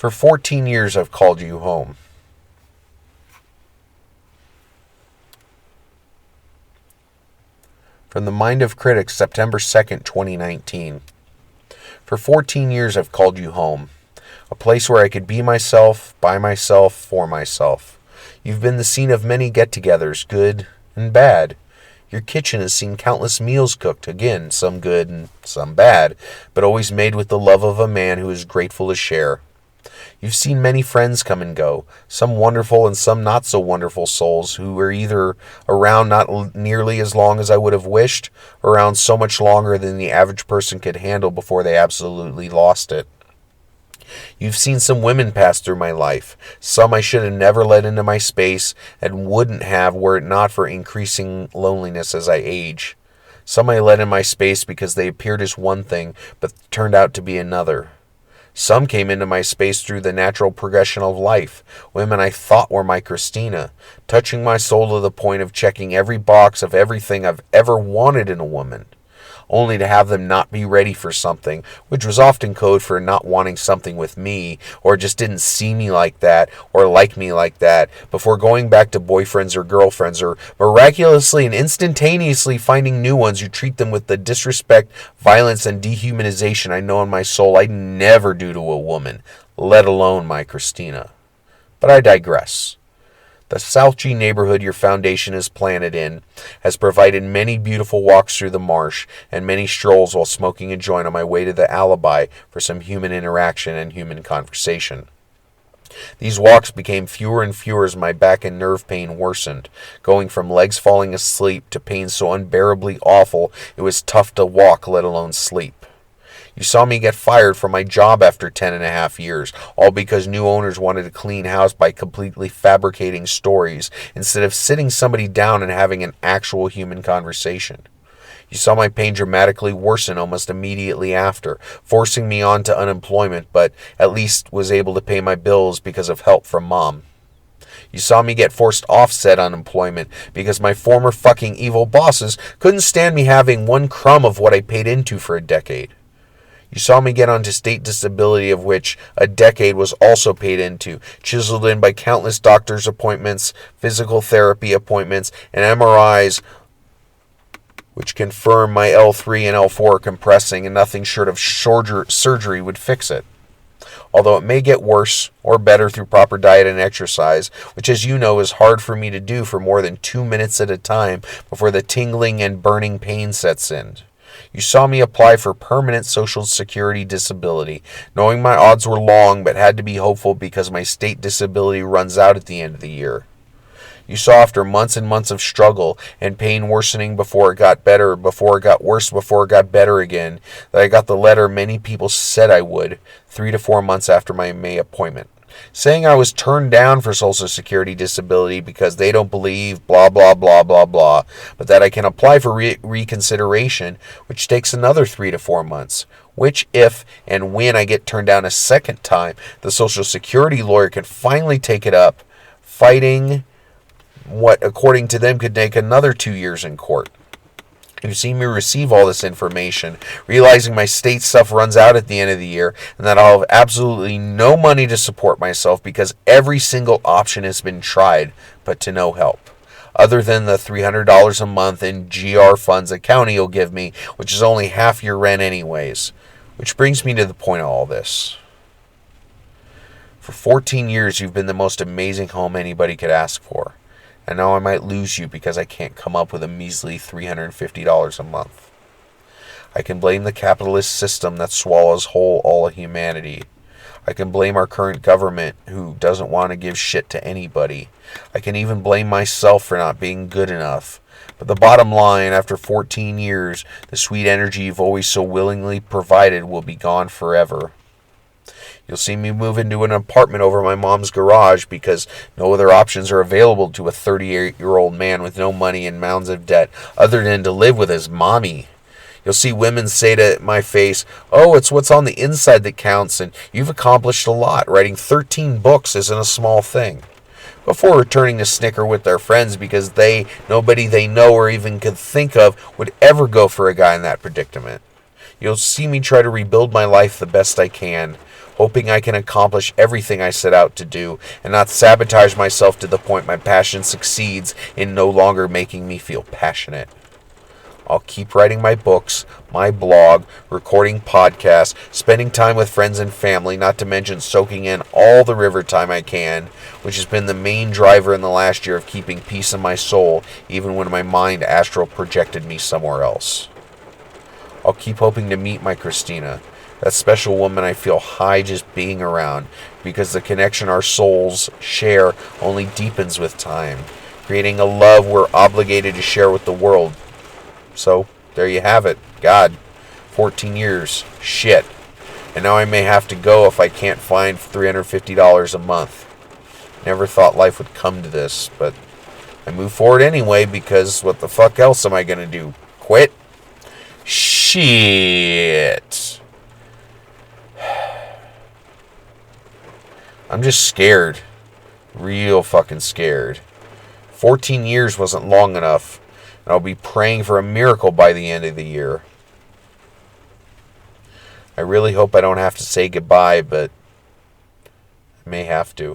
For 14 years I've called you home. From the Mind of Critic, September 2nd, 2019. For 14 years I've called you home. A place where I could be myself, by myself, for myself. You've been the scene of many get-togethers, good and bad. Your kitchen has seen countless meals cooked, again, some good and some bad, but always made with the love of a man who is grateful to share. You've seen many friends come and go, some wonderful and some not so wonderful souls who were either around not nearly as long as I would have wished, or around so much longer than the average person could handle before they absolutely lost it. You've seen some women pass through my life, some I should have never let into my space and wouldn't have were it not for increasing loneliness as I age. Some I let in my space because they appeared as one thing but turned out to be another. Some came into my space through the natural progression of life, women I thought were my Christina, touching my soul to the point of checking every box of everything I've ever wanted in a woman, only to have them not be ready for something, which was often code for not wanting something with me, or just didn't see me like that, or like me like that, before going back to boyfriends or girlfriends, or miraculously and instantaneously finding new ones who treat them with the disrespect, violence, and dehumanization I know in my soul I'd never do to a woman, let alone my Christina. But I digress. The South G neighborhood your foundation is planted in has provided many beautiful walks through the marsh and many strolls while smoking a joint on my way to the alibi for some human interaction and human conversation. These walks became fewer and fewer as my back and nerve pain worsened, going from legs falling asleep to pain so unbearably awful it was tough to walk, let alone sleep. You saw me get fired from my job after 10.5 years, all because new owners wanted to clean house by completely fabricating stories instead of sitting somebody down and having an actual human conversation. You saw my pain dramatically worsen almost immediately after, forcing me on to unemployment, but at least was able to pay my bills because of help from Mom. You saw me get forced offset unemployment because my former fucking evil bosses couldn't stand me having one crumb of what I paid into for a decade. You saw me get onto state disability, of which a decade was also paid into, chiseled in by countless doctor's appointments, physical therapy appointments, and MRIs, which confirm my L3 and L4 are compressing, and nothing short of surgery would fix it. Although it may get worse or better through proper diet and exercise, which as you know is hard for me to do for more than 2 minutes at a time before the tingling and burning pain sets in. You saw me apply for permanent Social Security disability, knowing my odds were long but had to be hopeful because my state disability runs out at the end of the year. You saw after months and months of struggle and pain worsening before it got better, before it got worse, before it got better again, that I got the letter many people said I would 3 to 4 months after my May appointment, saying I was turned down for Social Security disability because they don't believe blah blah blah blah blah, but that I can apply for reconsideration, which takes another 3 to 4 months, which if and when I get turned down a second time, the Social Security lawyer could finally take it up, fighting what according to them could take another 2 years in court. You see me receive all this information, realizing my state stuff runs out at the end of the year, and that I'll have absolutely no money to support myself because every single option has been tried, but to no help, other than the $300 a month in GR funds the county will give me, which is only half your rent anyways. Which brings me to the point of all this. For 14 years, you've been the most amazing home anybody could ask for. And now I might lose you because I can't come up with a measly $350 a month. I can blame the capitalist system that swallows whole all of humanity. I can blame our current government who doesn't want to give shit to anybody. I can even blame myself for not being good enough. But the bottom line, after 14 years, the sweet energy you've always so willingly provided will be gone forever. You'll see me move into an apartment over my mom's garage because no other options are available to a 38-year-old man with no money and mounds of debt other than to live with his mommy. You'll see women say to my face, "Oh, it's what's on the inside that counts, and you've accomplished a lot. Writing 13 books isn't a small thing." Before returning to snicker with their friends because nobody they know or even could think of would ever go for a guy in that predicament. You'll see me try to rebuild my life the best I can, hoping I can accomplish everything I set out to do and not sabotage myself to the point my passion succeeds in no longer making me feel passionate. I'll keep writing my books, my blog, recording podcasts, spending time with friends and family, not to mention soaking in all the river time I can, which has been the main driver in the last year of keeping peace in my soul, even when my mind astral projected me somewhere else. I'll keep hoping to meet my Christina, that special woman I feel high just being around, because the connection our souls share only deepens with time, creating a love we're obligated to share with the world. So, there you have it. God, 14 years. Shit. And now I may have to go if I can't find $350 a month. Never thought life would come to this, but I move forward anyway because what the fuck else am I gonna do? Quit? Shit. I'm just scared. Real fucking scared. 14 years wasn't long enough. And I'll be praying for a miracle by the end of the year. I really hope I don't have to say goodbye, but I may have to.